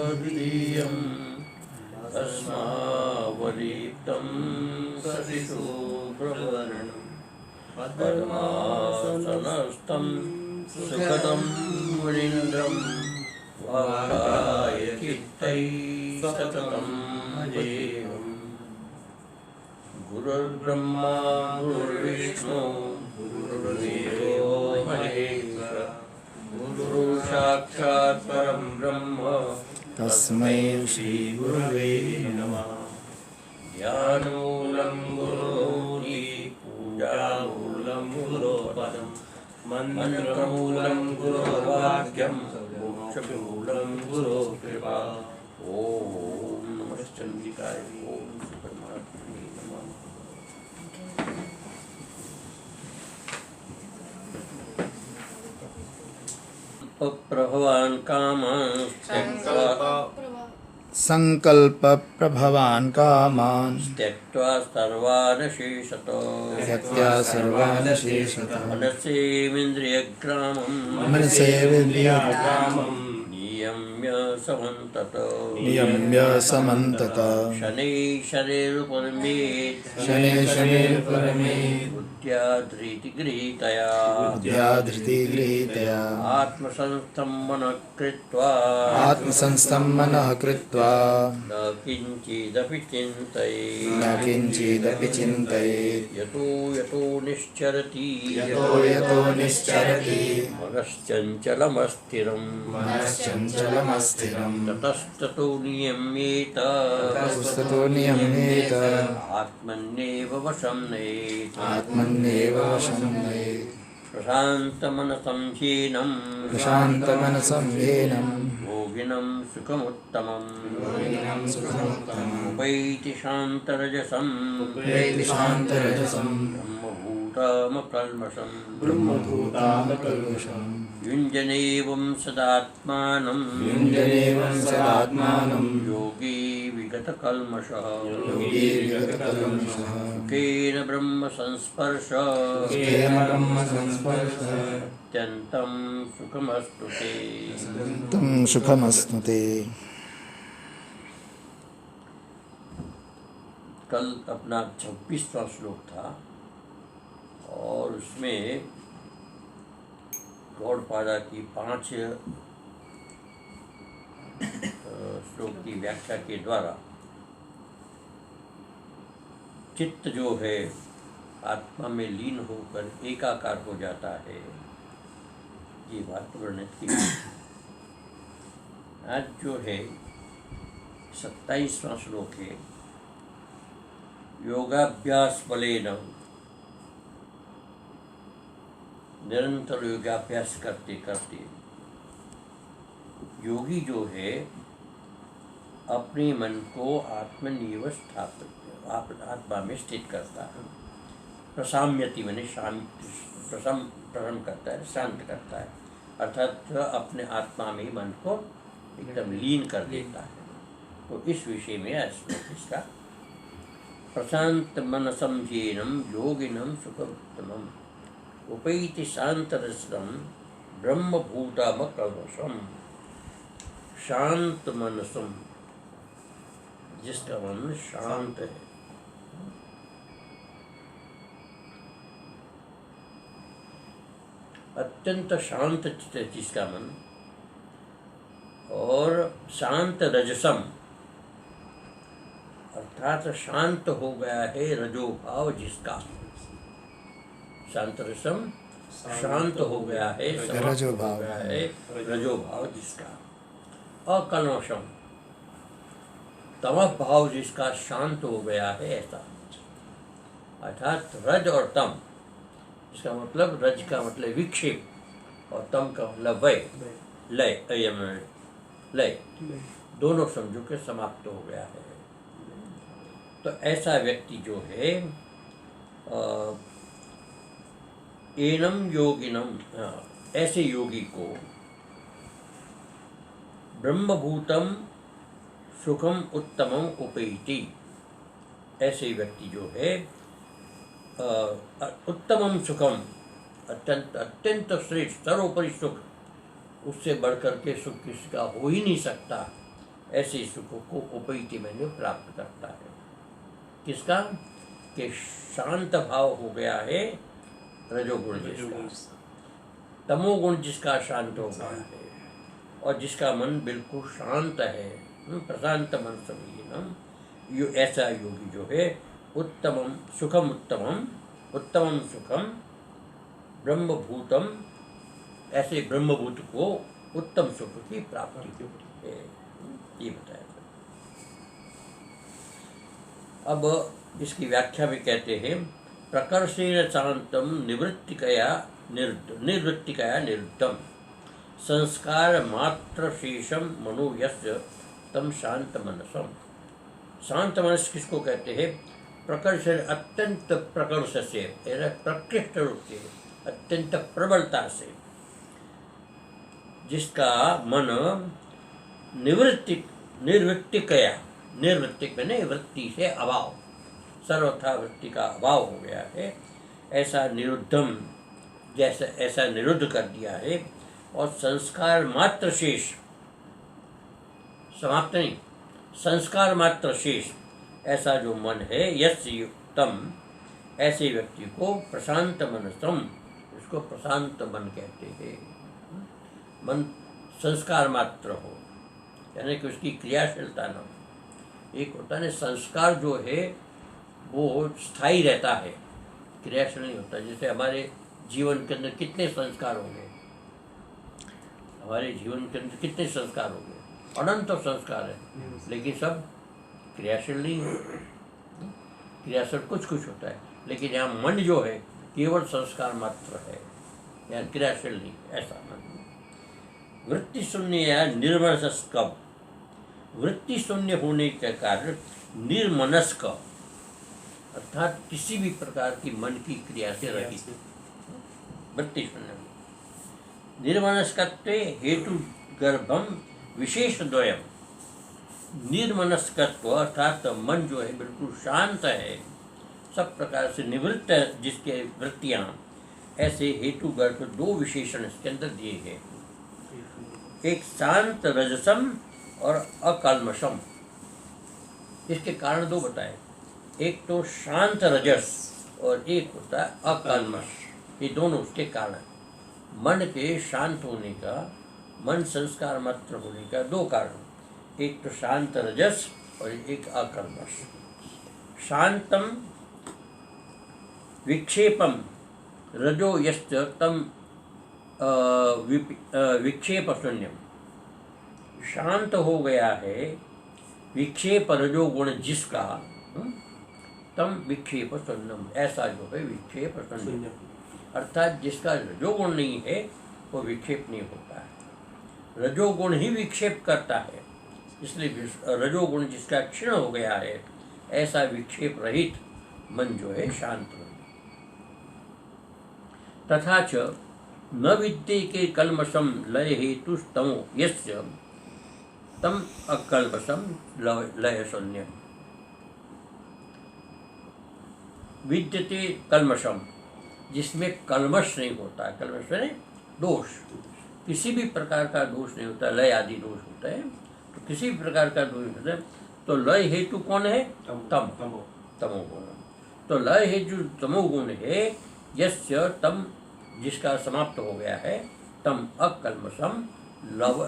द्वितीयं तस्मावलिप्तं सतिषु प्रवर्णं पद्मासनस्थं सुखदं मुनीन्द्रं वाकाय चित्तैः सततं भजेयम्। गुरुर्ब्रह्मा गुरुर्विष्णु गुरुर्देवो महेश्वर गुरु साक्षात् परं ब्रह्म तस्मै श्री गुरवे नमः। ज्ञानमूलं गुरोर्हि पूजामूलं गुरोपदं मन्त्रमूलं गुरोर्वाक्यं मोक्षमूलं गुरोकृपा। ओम नमः चंडिकाय ओम परमात्मने नमः। प्रभवान् कामान् संकल्पप्रभवान् कामान् त्यक्त्वा सर्वान् शेषतो मनसेन्द्रियग्रामं नियम्य समन्तत शनैः शनैरुपरमेत् बुद्ध्या धृतिगृहीतया आत्मसंस्थं मनः कृत्वा न किञ्चिदपि चिन्तयेत् यतो यतो निश्चरति मनश्चञ्चलमस्थिरम् ततस्ततो नियम्येत आत्मन्येव वशं नयेत् प्रशान्तमनसं ह्येनं योगिनं सुखमुत्तमम् उपैति शान्तरजसं ब्रह्मभूतामकल्मषम् युञ्जनेवं सदात्मानं योगी विगतकल्मषः सुखेन ब्रह्म संस्पर्श अत्यन्तं सुखमस्तु ते। कल अपना 26वां श्लोक था और उसमें गौड़पादा की 5 श्लोक की व्याख्या के द्वारा चित्त जो है आत्मा में लीन होकर एकाकार हो जाता है, ये बात वर्णित की। आज जो है 27वां श्लोक है, योगाभ्यास बलेन निरंतर योगाभ्यास करते करते योगी जो है अपने मन को आत्मनिव स्थापित आत्मा में स्थित करता है। प्रसाम्यति मैंने प्रसम करता है, शांत करता है, अर्थात अपने आत्मा में मन को एकदम लीन कर देता है। तो इस विषय में इसका प्रशांत मनसं ह्येनं योगिनं सुखमुत्तमम् उपैति शांतरसं ब्रह्मभूतामकल्मषम्। शांत मनसम, जिसका मन शांत है, अत्यंत शांत चित्त जिसका मन, और शांत रजसम अर्थात शांत हो गया है रजोभाव जिसका। शांत रसम शांत हो गया है, रजोभाव जिसका। अकल्मषम तमः भाव जिसका शांत हो गया है, ऐसा। अर्थात रज और तम, इसका मतलब रज का मतलब विक्षेप और तम का मतलब लय, दोनों समझो के समाप्त हो गया है। तो ऐसा व्यक्ति जो है एनम योगिनम, ऐसे योगी को ब्रह्मभूतम सुखम उत्तमम उपैति, ऐसे व्यक्ति जो है उत्तमम सुखम, अत्यंत श्रेष्ठ सर्वोपरि सुख, उससे बढ़कर के सुख किसी का हो ही नहीं सकता, ऐसे सुखों को उपैति मैंने प्राप्त करता है। किसका? कि शांत भाव हो गया है रजोगुण जिसका, तमोगुण जिसका शांत हो गया है, और जिसका मन बिल्कुल शांत है, प्रशांत मन समीनम, यो ऐसा योगी जो है उत्तमम सुखम उत्तमम सुखम ब्रह्मभूतम, ऐसे ब्रह्मभूत को उत्तम सुख की प्राप्ति है, ये बताया। अब इसकी व्याख्या में कहते हैं प्रकर्षेण शांतम निवृत्तिकया निवृत्तम संस्कार मात्र शेषम मनो यस्य तम शांत मनसम। शांत मनस किसको कहते हैं? प्रकर्षण, अत्यंत प्रकर्ष से, प्रकृष्ट रूप से, अत्यंत प्रबलता से जिसका मन निर्वृत्तिकया, निर्वृत्तिक मैंने वृत्ति से अभाव, सर्वथा वृत्ति का अभाव हो गया है, ऐसा निरुद्धम, जैसा ऐसा निरुद्ध कर दिया है, और संस्कार मात्र शेष, समाप्त नहीं, संस्कार मात्र शेष ऐसा जो मन है, यस्य युक्तम, ऐसे व्यक्ति को प्रशांत मनसम, इसको प्रशांत मन कहते हैं। मन संस्कार मात्र हो, यानी कि उसकी क्रियाशीलता न हो। एक होता है संस्कार जो है वो स्थायी रहता है, क्रियाशील नहीं होता। जैसे हमारे जीवन के अंदर कितने संस्कार होंगे, हमारे जीवन के अंदर कितने संस्कार होंगे, अनंत संस्कार है, लेकिन सब क्रियाशील नहीं है। क्रियाशील कुछ कुछ होता है, लेकिन यहाँ मन जो है केवल संस्कार मात्र है, यहाँ क्रियाशील नहीं, ऐसा मन। वृत्ति शून्य या निर्मनस्क, वृत्ति शून्य होने के कारण निर्मनस्क, अर्थात किसी भी प्रकार की मन की क्रिया से रहित, वृत्ति शून्य। निर्मनस्कत्वे हेतु गर्भम विशेष द्वयम, निर्मनस्कत्व अर्थात मन जो है बिल्कुल शांत है, सब प्रकार से निवृत्त है जिसके वृत्तियां, ऐसे हेतु गर्भ दो विशेषण इसके अंदर दिए गए, एक शांत रजसम और अकल्मषम। इसके कारण दो बताए, एक तो शांत रजस और एक होता है अकल्मष। ये दोनों उसके कारण, मन के शांत होने का, मन संस्कार मात्र होने का दो कारण, एक तो शांत रजस और एक अकल्मष। शांतम विक्षेपम रजो यश्च तम विक्षेप शून्यम, शांत हो गया है विक्षेप रजोगुण जिसका, तम विक्षेप शून्यम, ऐसा जो है विक्षेप शून्य, अर्थात जिसका रजोगुण नहीं है वो विक्षेप नहीं होता है। रजोगुण ही विक्षेप करता है, इसलिए रजोगुण जिसका क्षीण हो गया है, ऐसा विक्षेप रहित मन जो है शांत मन। तथा च न विद्ये के कल्मषम लय हेतु तमो यस्य तम अकल्मषम लय शून्यम। विद्यते कल्मषम, जिसमें कल्मष नहीं होता, कल्मष में दोष, किसी भी प्रकार का दोष नहीं होता, लय आदि दोष होता है, तो किसी भी प्रकार का दोष होता है, तो लय हेतु कौन है? तमोगुण। तो लय हेतु तमोगुण है, यस्य तम, जिसका समाप्त हो गया है, तम अकल्मषम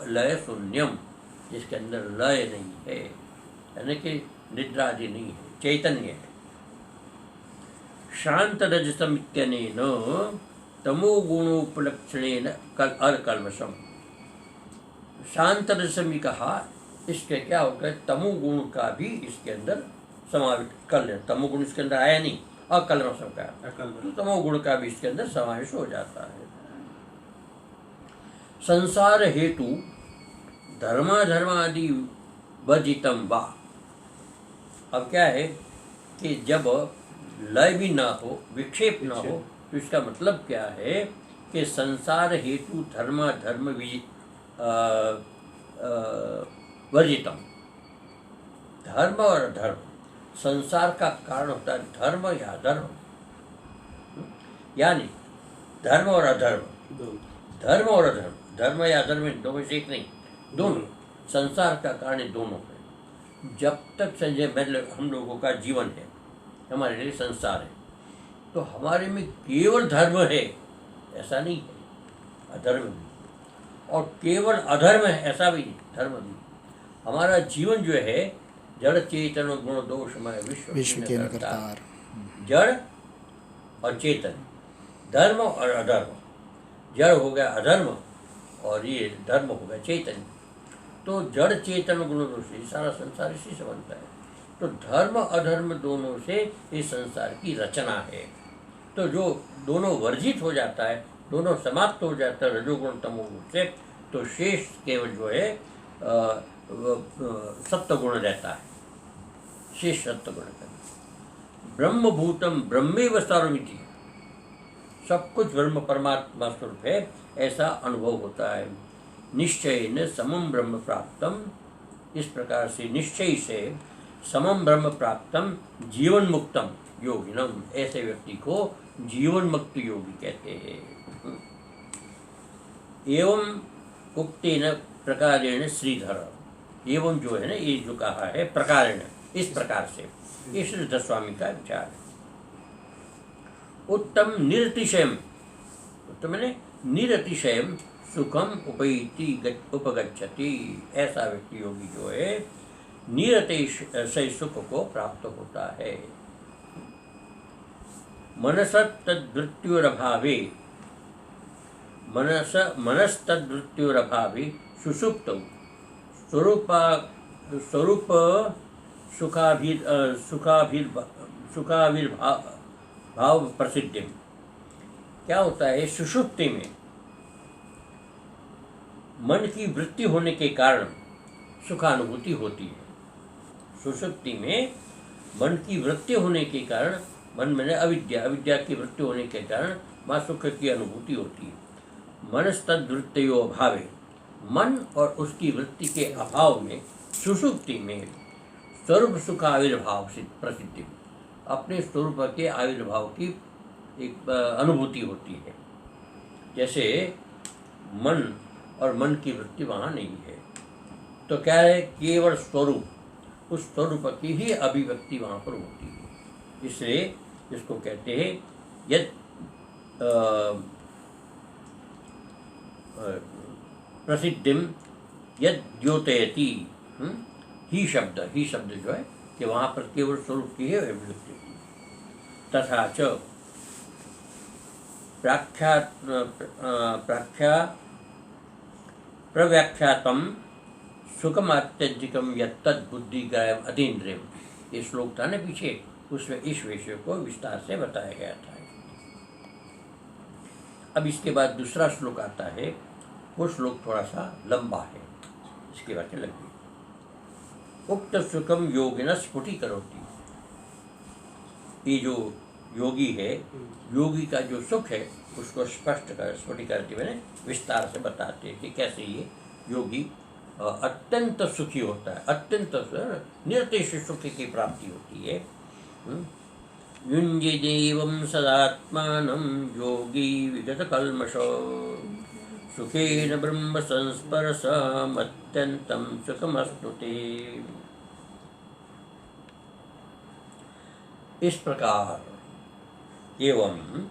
लय शून्यम, जिसके अंदर लय नहीं है, यानी कि निद्रा आदि नहीं है, चैतन्य है। शांत रजसम इत्यनेन तमोगुणोपलक्षणेन अकल्मषम, शांत रजसम कहा, इसके क्या होता है, तमोगुण का भी इसके अंदर समावेश कर ले, तमोगुण इसके अंदर आया नहीं, अकल्मषम का, तो तमोगुण का भी इसके अंदर समावेश हो जाता है। संसार हेतु धर्मादि वर्जितम वा, अब क्या है कि जब लय भी ना हो, विक्षेप ना हो, तो इसका मतलब क्या है कि संसार हेतु धर्म वर्जितम, धर्म और अधर्म, संसार का कारण होता है धर्म या अधर्म, यानी धर्म या अधर्म, धर्म या अधर्म दोनों से एक नहीं, दोनों, संसार का कारण दोनों है। जब तक संजय मतलब हम लोगों का जीवन है, हमारे लिए संसार है, तो हमारे में केवल धर्म है ऐसा नहीं है, अधर्म भी, और केवल अधर्म है ऐसा भी नहीं, धर्म भी। हमारा जीवन जो है जड़ चेतन गुण दोषमय विश्व के करतार, जड़ और चेतन, धर्म और अधर्म। जड़ हो गया अधर्म और ये धर्म हो गया चेतन। तो जड़ चेतन गुण दोष सारा संसार इसी से बनता है। तो धर्म अधर्म दोनों से इस संसार की रचना है। तो जो दोनों वर्जित हो जाता है, दोनों समाप्त हो जाता है रजोगुण तमोगुण से, तो शेष केवल जो है सत्वगुण रहता है, शेष सत्वगुण का। ब्रह्मभूतम ब्रह्मेव सर्वमिति, सब कुछ ब्रह्म परमात्मा स्वरूप है ऐसा अनुभव होता है। निश्चय न समम ब्रह्म प्राप्तम, इस प्रकार से निश्चय से समम ब्रह्म प्राप्तम जीवन मुक्तम योगिनम, ऐसे व्यक्ति को जीवन मुक्त योगी कहते हैं। एवं उक्तेन प्रकारेण श्रीधर, एवं जो है ना, ये जो कहा है प्रकारेण, इस प्रकार से, ये श्रीधर स्वामी का विचार है। उत्तम निरतिशयम, उत्तम मैंने निरतिशयम सुखम उपगच्छति, ऐसा व्यक्ति योगी जो है निरतिशय सुख को प्राप्त होता है। मनस्तद्वृत्त्योरभावे, मनस्तद्वृत्त्योरभावे सुषुप्तौ स्वरूप सुखाविर्भाव प्रसिद्धि। क्या होता है, सुषुप्ति में मन की वृत्ति होने के कारण सुखानुभूति होती है। सुषुप्ति में मन की वृत्ति होने के कारण, मन में अविद्या, अविद्या की वृत्ति होने के कारण वहाँ सुख की अनुभूति होती है। मनस्तद्वृत्तयो अभावे, मन और उसकी वृत्ति के अभाव में सुषुप्ति में स्वरूप सुख आविर्भाव प्रसिद्धि, अपने स्वरूप के आविर्भाव की एक अनुभूति होती है। जैसे मन और मन की वृत्ति वहाँ नहीं है, तो क्या है, केवल स्वरूप, उस स्वरूप की ही अभिव्यक्ति वहाँ पर होती है। इसलिए इसको कहते हैं यद प्रसिद्धिम यद द्योतयति, ही शब्द जो है कि वहाँ पर केवल स्वरूप की है अभिव्यक्ति। तथा च प्रव्याख्यातम सुखम अत्यधिकम यत्तद्बुद्धिग्राह्यम अतीन्द्रियम, ये श्लोक था ना पीछे, उसमें इस विषय को विस्तार से बताया गया था। अब इसके बाद दूसरा श्लोक आता है, वो श्लोक थोड़ा सा लंबा है, इसके बाद लगी। उक्त सुखम योगिन स्फुटीकरोति, ये जो योगी है, योगी का जो सुख है उसको स्पष्ट कर, स्फुटीकरोति मैंने विस्तार से बताते हैं कि कैसे ये योगी अत्यंत सुखी होता है, अत्यंत निरतिश सुख की प्राप्ति होती है। युञ्जिदेवं सदात्मानं योगी विगत कल्मषो, सुखेन ब्रह्म संस्पर्शमत्यन्तं सुखमश्नुते। इस प्रकार एवं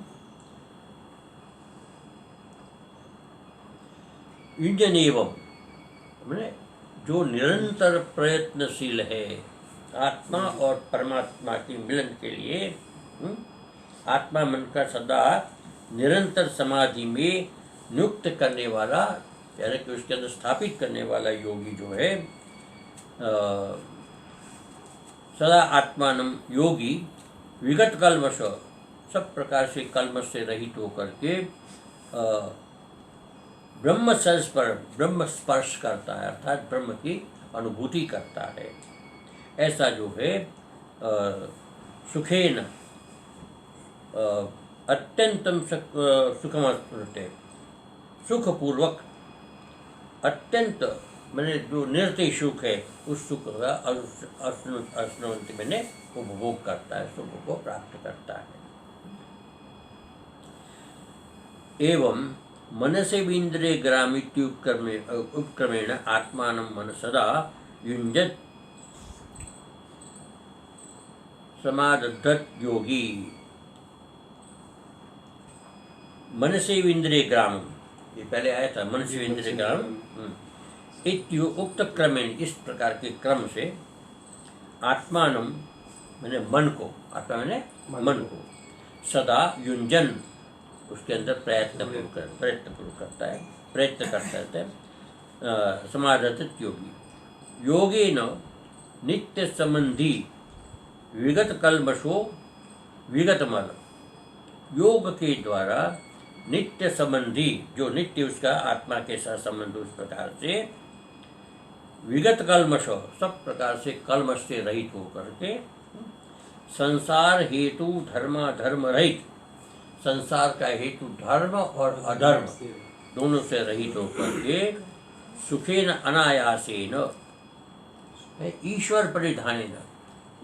युञ्जनेवं मैंने जो निरंतर प्रयत्नशील है आत्मा और परमात्मा के मिलन के लिए, आत्मा मन का सदा निरंतर समाधि में नियुक्त करने वाला, यानी कि उसके अंदर स्थापित करने वाला योगी जो है, सदा आत्मानम योगी विगत कल्मष, सब प्रकार से कल्मष से रहित होकर के ब्रह्म स्पर्श करता है, अर्थात ब्रह्म की अनुभूति करता है। ऐसा जो है सुखेन अत्यंतम सुखमस्मृते, सुखपूर्वक अत्यंत मैंने जो निरतिश सुख है उस सुख का अश्नुवंती मैंने उपभोग करता है, सुख को प्राप्त करता है। एवं मनसेन्द्रिय ग्रामित्युपक्रमेण आत्मानं मन सदा युञ्जत् समादधत् योगी। मनसेन्द्रिय ग्राम, ये पहले आया था, मनसेन्द्रिय ग्राम उक्त क्रमेण, इस प्रकार के क्रम से आत्मानं मैंने मन को, आत्मा मैंने मन को, सदा युंजन उसके अंदर प्रयत्न करता है समाधत योगी। योगेन नित्य संबंधी विगत कल्मषो विगतमल, योग के द्वारा नित्य संबंधी, जो नित्य उसका आत्मा के साथ संबंध, उस प्रकार से विगत कल्मष, सब प्रकार से कल्मष से रहित होकर के, संसार हेतु धर्म रहित, संसार का हेतु धर्म और अधर्म दोनों से रहित होकर के, सुखेन अनायासेन ईश्वर परिधानेन,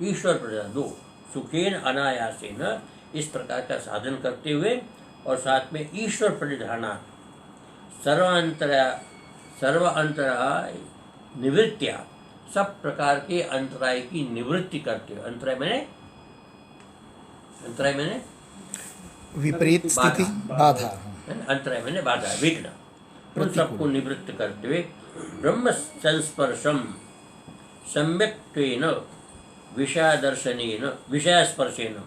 ईश्वर परिधान दो, सुखेन अनायासेन, इस प्रकार का साधन करते हुए और साथ में ईश्वर परिधाना सर्व अंतराय निवृत्तिया, सब प्रकार के अंतराय की निवृत्ति करते हुए, अंतराय मैंने विपरीत स्थिति, बाधा, अंतराय मैंने बाधा, विघ्न, उन सबको निवृत्त करते हुए ब्रह्म संस्पर्शम सम्यक्त्वेन विषयादर्शनेन विषयस्पर्शेन,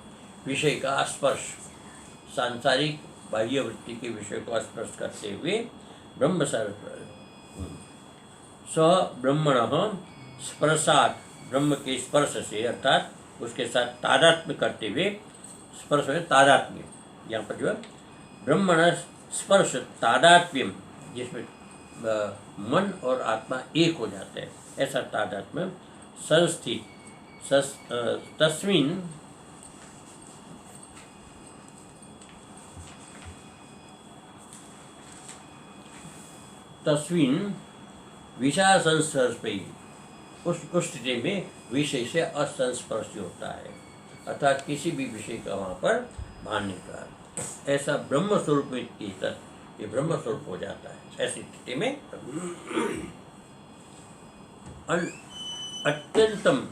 विषय का स्पर्श, सांसारिक बाह्य वृत्ति के विषय को स्पर्श करते हुए ब्रह्म स ब्रह्मणः स्पर्शात्, ब्रह्म के स्पर्श से अर्थात उसके साथ तादात्म्य करते हुए, स्पर्श में तादात्म्य, यहाँ पर जो है ब्रह्मण स्पर्श तादात्म्यम, जिसमें मन और आत्मा एक हो जाते हैं, ऐसा तादात्म्य संस्थित तस्मिन् विषय संस्पर्श, उस स्थिति में विषय से असंस्पर्श होता है, अर्थात किसी भी विषय का वहाँ पर भान नहीं रहा, ऐसा ब्रह्म स्वरूप में ये ब्रह्म स्वरूप हो जाता है। ऐसी स्थिति में अत्यंतम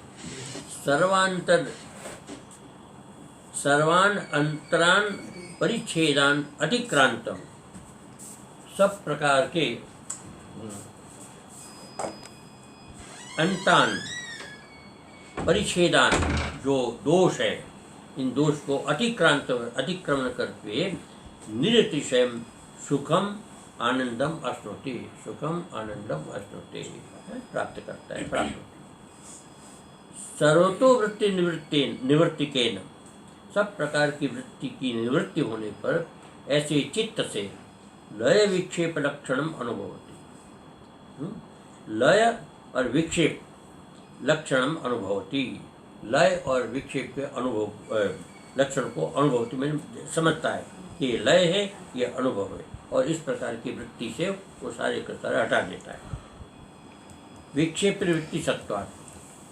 सर्वान अंतरान परिच्छेदान अतिक्रांतम, सब प्रकार के अंतान परिच्छेदान, जो दोष है, इन दोष को अतिक्रमण करके निरतिशय सुखम आनंदम अश्नोति, प्राप्त करता है, सर्वतो वृत्ति निवृत्तिकेन, सब प्रकार की वृत्ति की निवृत्ति होने पर ऐसे चित्त से लय विक्षेप लक्षणम अनुभवति, लय और विक्षेप लक्षणम अनुभवति, लय और विक्षेप के अनुभव लक्षण को अनुभवति में समझता है कि ये लय है, ये अनुभव है, और इस प्रकार की वृत्ति से वो सारे का सारा हटा देता है। विक्षेप वृत्ति सत्वात्,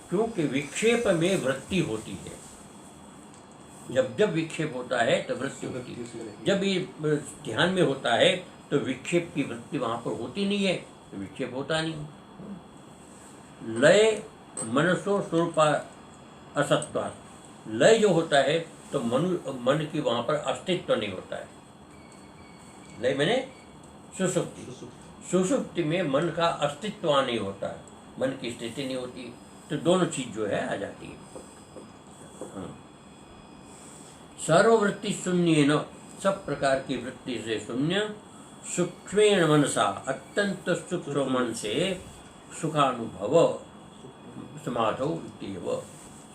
क्योंकि विक्षेप में वृत्ति होती है, जब विक्षेप होता है तो वृत्ति होती है, जब ये ध्यान में होता है तो विक्षेप की वृत्ति वहां पर होती नहीं है, तो विक्षेप होता नहीं। लय मनसो स्वरूपा असत्वात्, लय जो होता है तो मन की वहां पर अस्तित्व नहीं होता है। लय मैंने सुषुप्ति में मन का अस्तित्व नहीं होता है, मन की स्थिति नहीं होती, तो दोनों चीज जो है आ जाती है। सर्ववृत्ति शून्य न, सब प्रकार की वृत्ति से शून्य, सूक्ष्मेण मनसा, अत्यंत सूक्ष्म मन से सुखानुभव समाधौ इत्येव,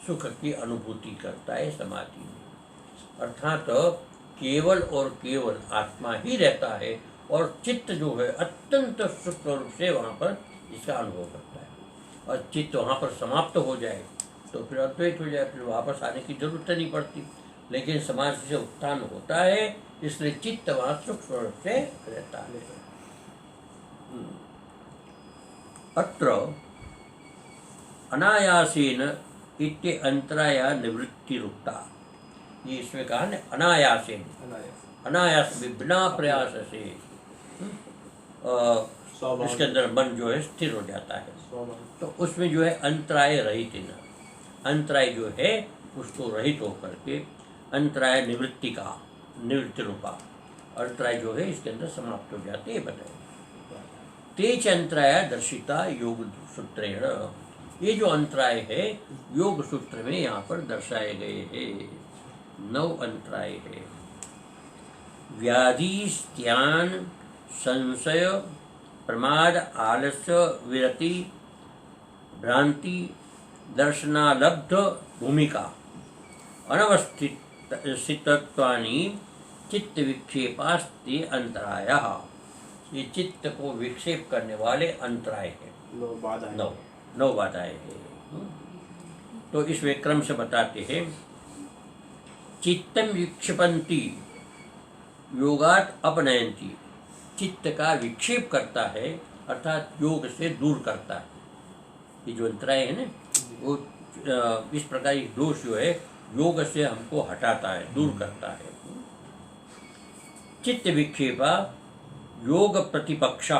सुख की अनुभूति करता है समाधि में, अर्थात केवल और केवल आत्मा ही रहता है, और चित्त जो है अत्यंत सूक्ष्म रूप से वहाँ पर इसका अनुभव करता है, और चित्त वहाँ पर समाप्त हो जाए तो फिर अद्वैत हो जाए, फिर वापस आने की जरूरत नहीं पड़ती। लेकिन समाज से उत्थान होता है, इसलिए चित्त वहाँ सूक्ष्म रूप से रहता है। अत्र अनायासेन इत्य अंतराय निवृत्ति रुक्ता, ये इसमें कहा ना, अनायासेन, अनायास बिना प्रयास से, इसके अंदर मन जो है स्थिर हो जाता है। तो उसमें जो है अंतराय रहित न, अंतराय जो है उसको रहित होकर के अंतराय निवृत्ति रूपा अंतराय जो है इसके अंदर समाप्त हो जाते हैं। बताए तेज अंतराय दर्शिता योग सूत्रेण, ये जो अंतराय है योग सूत्र में यहाँ पर दर्शाए गए हैं। 9 अंतराय है। व्याधि, स्त्यान, संशय, प्रमाद, आलस्य, विरति, भ्रांति, दर्शनालब्ध भूमिका, अनवस्थितत्वानि चित्त विक्षेपास्ते अंतरायः, ये चित्त को विक्षेप करने वाले अंतराय है। 9 बाधाएं हैं। तो इसमें क्रम से बताते हैं। चित्तम विक्षिपन्ति योगात अपनयन्ति, चित्त का विक्षेप करता है अर्थात योग से दूर करता है। ये जो अंतराय है ना वो इस प्रकार दोष जो है योग से हमको हटाता है, दूर करता है। चित्त विक्षेपा योग प्रतिपक्ष,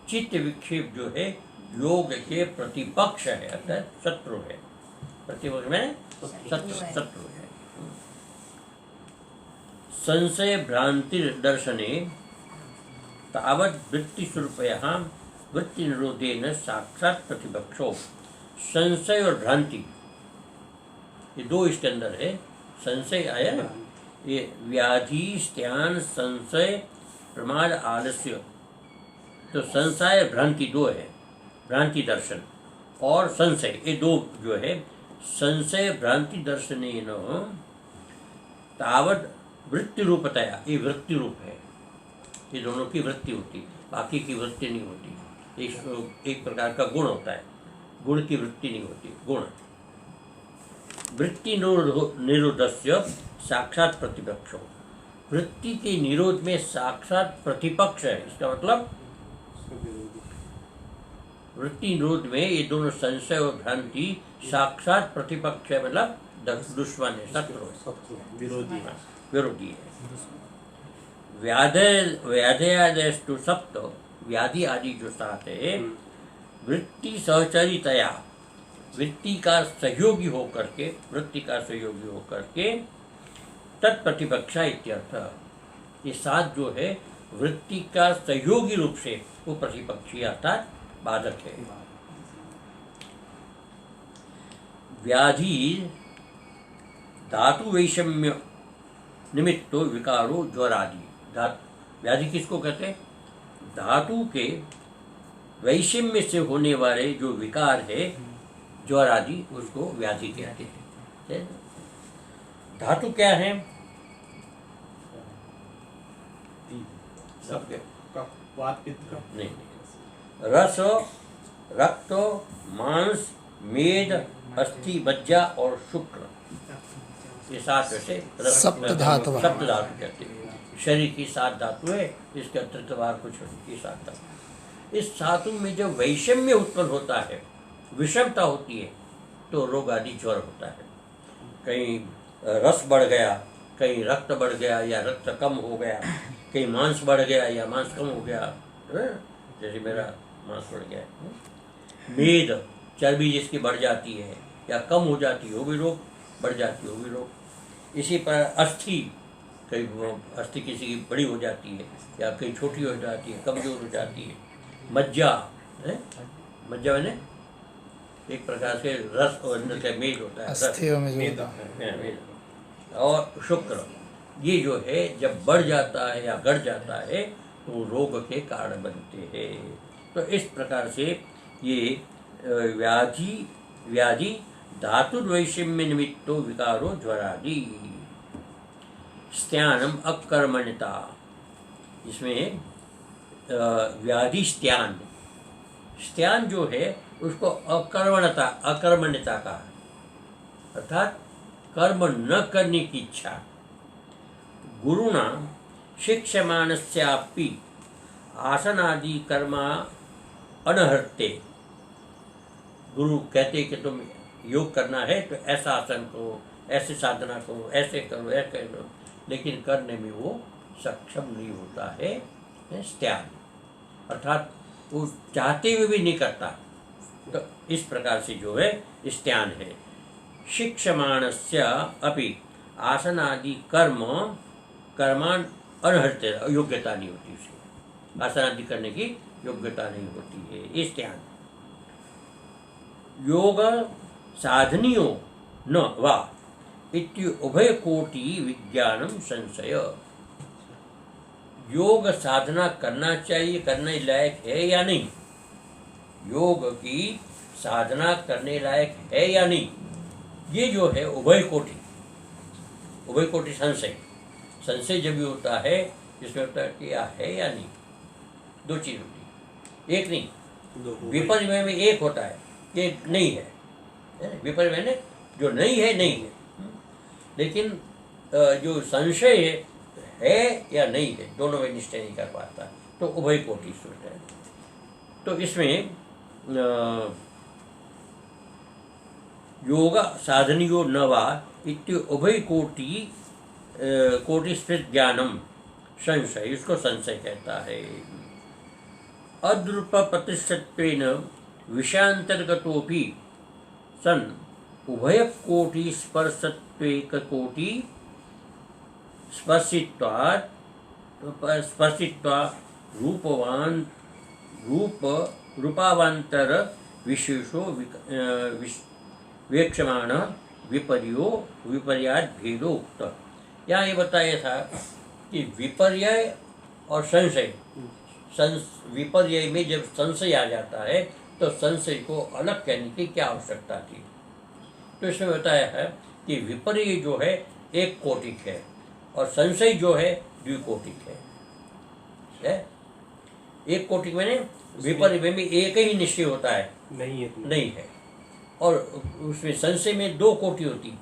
चित्त विक्षेप जो है योग के प्रतिपक्ष है अर्थात शत्रु है। प्रतिपक्ष में शत्रु है। संशय भ्रांति दर्शने तावत वृत्ति स्वरूपयः वृत्ति निरोधेन साक्षात प्रतिपक्षो, संशय और भ्रांति ये 2 इसके अंदर है। संशय आया ना, ये व्याधि, स्त्यान, संशय, प्रमाद, आलस्य। तो संशय भ्रांति 2 है, भ्रांति दर्शन और संशय, ये 2 जो है। संशय भ्रांति दर्शनेन तावत वृत्ति रूपतया, ये वृत्ति रूप है, ये दोनों की वृत्ति होती, बाकी की वृत्ति नहीं होती। एक प्रकार का गुण होता है, गुण की वृत्ति नहीं होती। गुण वृत्ति निरोधस्य साक्षात प्रतिपक्षो, वृत्ति के निरोध में साक्षात प्रतिपक्ष है। इसका मतलब वृत्ति निरोध में ये दोनों संशय और भ्रांति साक्षात प्रतिपक्ष है, मतलब दुश्मन है, शत्रु, विरोधी है। व्याधयादयस्तु सप्त, व्याधि आदि जो 7 है, वृत्ति सहचरितया, वृत्ति का सहयोगी होकर के, वृत्ति का सहयोगी होकर के तत्प्रतिपक्षा इत्यर्थ। ये 7 जो है वृत्ति का सहयोगी रूप से वो प्रतिपक्षी अर्थात बाधक है। व्याधि धातु वैषम्य निमित्तो विकारो ज्वरादि, व्याधि किसको कहते हैं? धातु के वैषम्य से होने वाले जो विकार है ज्वर आदि, उसको व्याधि कहते हैं। धातु क्या है? नहीं, रस, रक्त, मांस, मेद, अस्थि, मज्जा और शुक्र, ये 7 वैसे सप्त धातु कहते हैं। शरीर की 7 धातु है, इसके अतिरिक्त बाहर कुछ की 7 धातु। इस धातु में जब वैषम्य उत्पन्न होता है, विषमता होती है, तो रोग आदि ज्वर होता है। कहीं रस बढ़ गया, कहीं रक्त बढ़ गया या रक्त कम हो गया, कहीं मांस बढ़ गया या मांस कम हो गया, जैसे मेरा मांस बढ़ गया है। मेद, चर्बी जिसकी बढ़ जाती है या कम हो जाती है, वो भी रोग, बढ़ जाती है वो भी रोग। इसी पर अस्थि, कहीं अस्थि किसी की बड़ी हो जाती है या कहीं छोटी हो जाती है, कमजोर हो जाती है। मज्जा है, मज्जा मैंने एक प्रकार से रस और अंदर का मेल होता है, रस और शुक्र, ये जो है जब बढ़ जाता है या घट जाता है तो रोग के कारण बनते हैं। तो इस प्रकार से ये व्याधि धातु वैषम्य निमित्तो विकारो ज्वरादि। स्त्यानम अकर्मण्यता, इसमें व्याधि स्त्यान, स्त्यान जो है उसको अकर्मण्यता का, अर्थात कर्म न करने की इच्छा। गुरुणा शिक्षमाणस्यापि आसनादि कर्मा अनहर्ते, गुरु कहते कि तुम योग करना है तो ऐसा आसन करो, ऐसे साधना करो, ऐसे करो, ऐसे करो, लेकिन करने में वो सक्षम नहीं होता है। स्त्यान, अर्थात वो चाहते हुए भी नहीं करता, तो इस प्रकार से जो है स्त्यान है। शिक्षमाणस्य अपि आसनादि कर्मान अनहर्ते, योग्यता नहीं होती उसकी, आसनादि करने की योग्यता नहीं होती है, ये स्त्यान। योग साधनियो न वा इति उभय कोटि विज्ञानम संशय। योग साधना करना चाहिए, करने लायक है या नहीं, योग की साधना करने लायक है या नहीं, ये जो है उभय कोटि संशय। संशय जब भी होता है जिसमें होता है कि है या नहीं, दो चीज होती है, एक नहीं। विपर्य में एक होता है कि नहीं है, विपर्य में जो नहीं है नहीं है, लेकिन जो संशय है या नहीं है, दोनों में निश्चय नहीं कर पाता, तो उभय कोटि सोचता है। तो इसमें योग साधनियो न वा इत्य उभय कोटि स्थित ज्ञानम संशय, इसको संशय कहता है। अद्रुप प्रतिष्ठत्वेन विषयांतर्गतोपि सन उभय कोटि स्पर्शत्वेक कोटि स्पर्शित्वा रूपावांतर विशेषो वेक्षमाण विपर्याद भेदो उक्त। यहाँ ये बताया था कि विपर्य और संशय, विपर्य में जब संशय आ जाता है तो संशय को अलग कहने की क्या आवश्यकता थी। तो इसमें बताया है कि विपर्य जो है एक कोटिक है और संशय जो है द्विकोटिक है। एक कोटिक में विपर्य में एक ही निश्चय होता है, नहीं है, और उसमें संशय में दो कोटि होती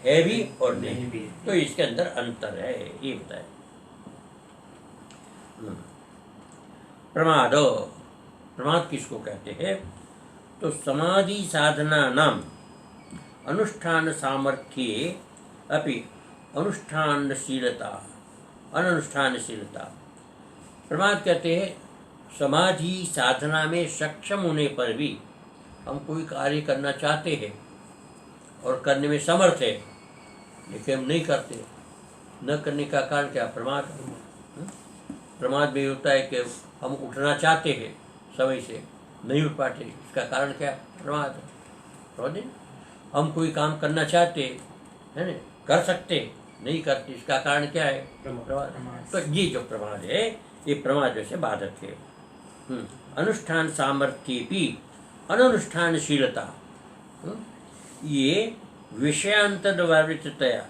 है भी और नहीं भी, तो इसके अंदर अंतर है, ये बताया। प्रमाद किसको कहते हैं? तो समाधि साधना नाम अनुष्ठान सामर्थ्ये अपि अनुष्ठानशीलता। प्रमाद कहते हैं समाधि साधना में सक्षम होने पर भी हम कोई कार्य करना चाहते हैं और करने में समर्थ है, लेकिन हम नहीं करते। न करने का कारण क्या? प्रमाद। प्रमाद में होता है कि हम उठना चाहते हैं, समय से नहीं उठ पाते, इसका कारण क्या? प्रमाद। हम कोई काम करना चाहते है ना, कर सकते, नहीं करते, इसका कारण क्या है? प्रमाद। तो ये जो प्रमाद है, ये प्रमाद जैसे बाधक है। अनुष्ठान सामर्थ्य भी अनुष्ठानशीलता, ये विषयांतर व्यावृततया,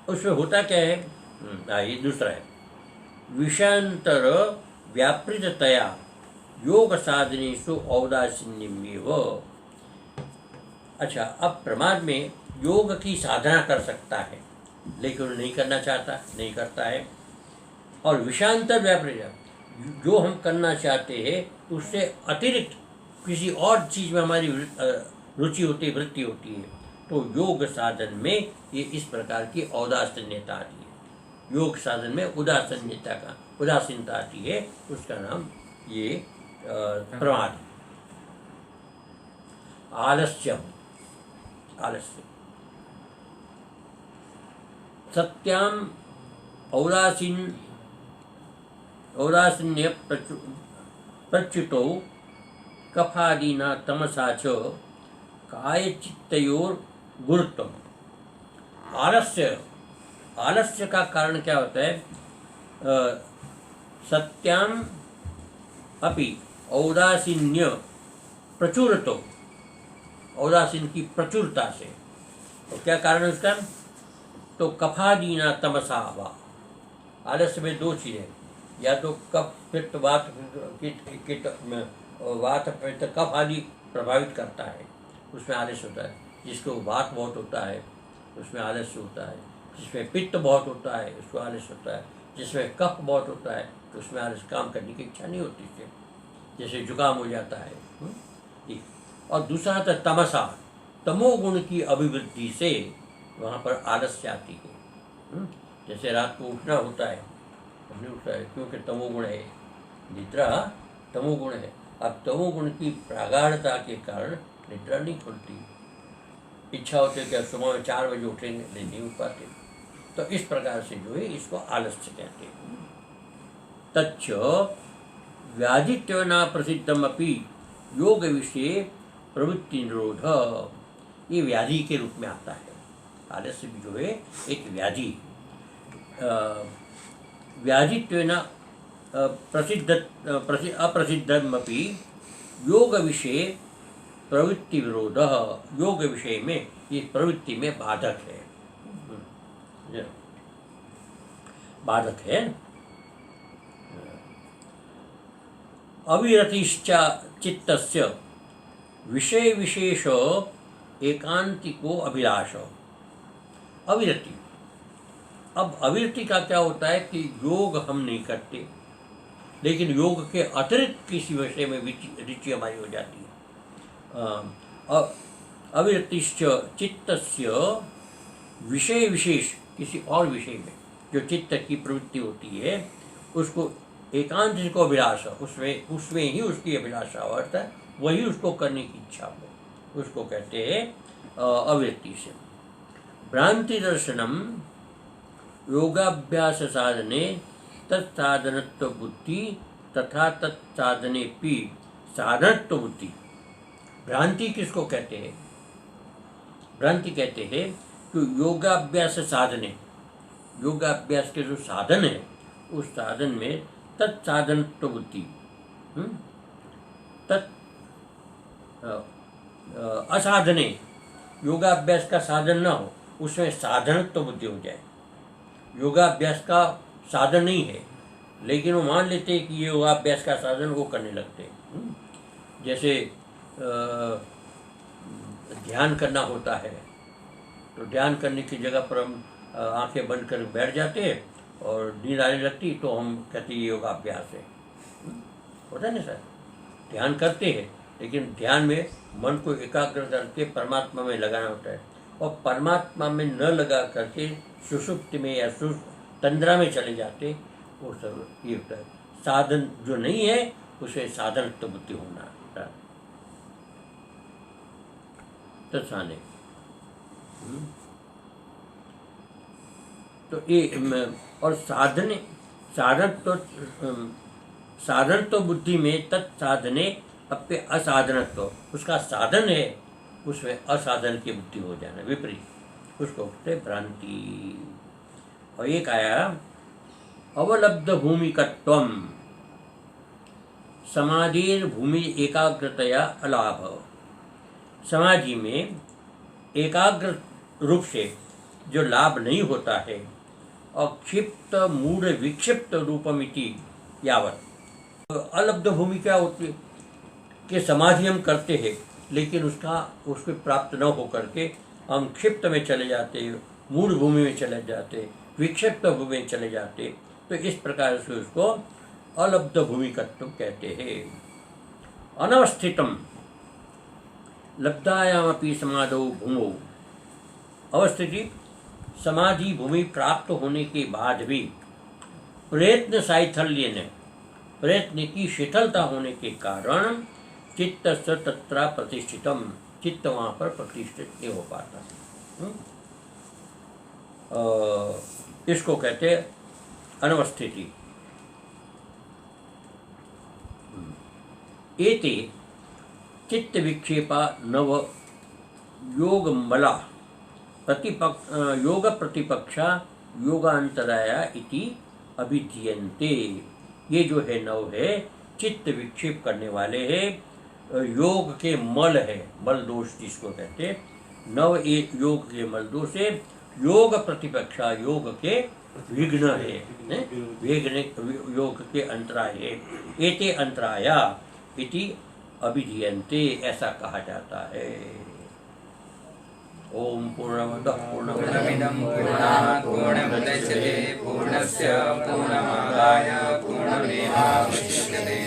उसमें होता क्या है? ये दूसरा है, विषयांतर व्यापृततया योग साधनेषु औदासीन्यमेव। अच्छा, अब प्रमाद में योग की साधना कर सकता है लेकिन नहीं करना चाहता, नहीं करता है। और विषयांतर व्यापृत, जो हम करना चाहते हैं उससे अतिरिक्त किसी और चीज में हमारी रुचि होती है, वृत्ति होती है, तो योग साधन में ये इस प्रकार की औदासीन्यता आती है। योग साधन में उदासीनता आती है, उसका नाम ये प्रमाद है। आलस्य सत्याम औदासीन्य प्रच्युतौ कफादीना तमसा च कायचित्तयोर गुरुत्व। आलस्य का कारण क्या होता है? सत्याम अपि औदासीन्य प्रचुरतो, औदासीन की प्रचुरता से। तो क्या कारण है उसका? तो कफादीना तमसा वा, आलस्य में दो चीजें, या तो कफ पित्त वात पित्त कफ आदि प्रभावित करता है, उसमें आलस्य होता है। जिसको वात बहुत होता है उसमें आलस्य होता है, जिसमें पित्त बहुत होता है उसको आलस्य होता है, जिसमें कफ बहुत होता है तो उसमें आलस्य, काम करने की इच्छा नहीं होती है, जैसे जुकाम हो जाता है। और दूसरा था तमसा, तमोगुण की अभिवृद्धि से वहाँ पर आलस्य आती है। जैसे रात को उठना होता है नहीं उठता है, क्योंकि तमोगुण है, निद्रा तमोगुण है। अब तमोगुण की प्रागाढ़ता के कारण निद्रा नहीं खुलती। इच्छा होती है कि सुबह में 4 बजे उठेंगे, नहीं उठ पाते। तो इस प्रकार से जो है इसको आलस्य कहते हैं। तच्च व्याधित्वेन प्रसिद्धमपि योग विषय प्रवृत्ति निरोध, ये व्याधि के रूप में आता है। आलस्य भी जो है एक व्याधि, व्याधित्वेन अप्रसिद्धमपि योग विषय प्रवृत्ति विरोध, योग विषय में ये प्रवृत्ति में बाधक है, बाधक है। अविरतिश्च चित्तस्य विषय विशेष एकांतिको अभिलाष। अविरति, अब अविरति का क्या होता है कि योग हम नहीं करते, लेकिन योग के अतिरिक्त किसी विषय में रुचि हमारी हो जाती है। अविरतिश्च चित्तस्य विषय विशेष, किसी और विषय में जो चित्त की प्रवृत्ति होती है उसको एकांत को अभिलाषा, उसमें ही उसकी अभिलाषा होता है, वही उसको करने की इच्छा हो, उसको कहते हैं अविरति से। भ्रांति दर्शनम योगाभ्यास साधने तत्साधनत्व बुद्धि तथा तत्साधने पी साधनत्व बुद्धि। भ्रांति किसको कहते हैं? भ्रांति कहते हैं कि योगाभ्यास साधने, योगाभ्यास के जो साधन है उस साधन में तत्साधनत्व बुद्धि, असाधने, योगाभ्यास का साधन ना हो, उसमें साधनत्व बुद्धि हो जाए। योगाभ्यास का साधन नहीं है, लेकिन वो मान लेते हैं कि ये योगाभ्यास का साधन, वो करने लगते हैं। जैसे ध्यान करना होता है, तो ध्यान करने की जगह पर हम आंखें बंद कर बैठ जाते हैं और नींद आने लगती, तो हम कहते ये योगाभ्यास है। होता है ना सर, ध्यान करते हैं, लेकिन ध्यान में मन को एकाग्र करके परमात्मा में लगाना होता है, और परमात्मा में न लगा करके सुषुप्ति में या तंद्रा में चले जाते, वो सब ये होता है। साधन जो नहीं है उसे साधन तो बुद्धि होना तत्साने। तो ये और साधन तो बुद्धि में तत्साधने अपने असाधनत्व, उसका साधन है उसमें असाधन की बुद्धि हो जाना, विपरीत, उसको कहते भ्रांति। और एक आया अवलब्ध भूमिकत्वम समाधिर भूमि एकाग्रतया अलाभ। समाधि में एकाग्र रूप से जो लाभ नहीं होता है, और क्षिप्त मूढ़ विक्षिप्त रूपमिति यावत। अलब्ध भूमि क्या होती है कि समाधि हम करते हैं, लेकिन उसको प्राप्त न हो करके हम क्षिप्त में चले जाते, मूढ़ भूमि में चले जाते, विक्षिप्त भूमि में चले जाते, तो इस प्रकार से उसको अलब्ध भूमिकत्व कहते हैं। अनवस्थितम लब्धायामपि समाधौ भूमौ। अवस्थिति, समाधि भूमि प्राप्त होने के बाद भी प्रयत्न साइथल्य ने, प्रयत्न की शिथिलता होने के कारण चित्त से तत्र प्रतिष्ठितम, चित्त वहाँ पर प्रतिष्ठित नहीं हो पाता। इसको कहते अनवस्थिति। एते चित्त विक्षेपा नव योग मला योग प्रतिपक्षा योगांतराया इति अभिधीयन्ते। ये जो है नव है, चित्त विक्षेप करने वाले हैं, योग के मल है, मल दोष जिसको कहते हैं, नव एक योग के मल दोष है, योग प्रतिपक्षा योग के विघ्न है, विघ्न योग के अंतराय है। एते अंतराया इति अभिधीयन्ते, ऐसा कहा जाता है। ओम पूर्णमदः पूर्णमिदं पूर्णात् पूर्णमुदच्यते पूर्णस्य पूर्णमादाय पूर्णमेवावशिष्यते।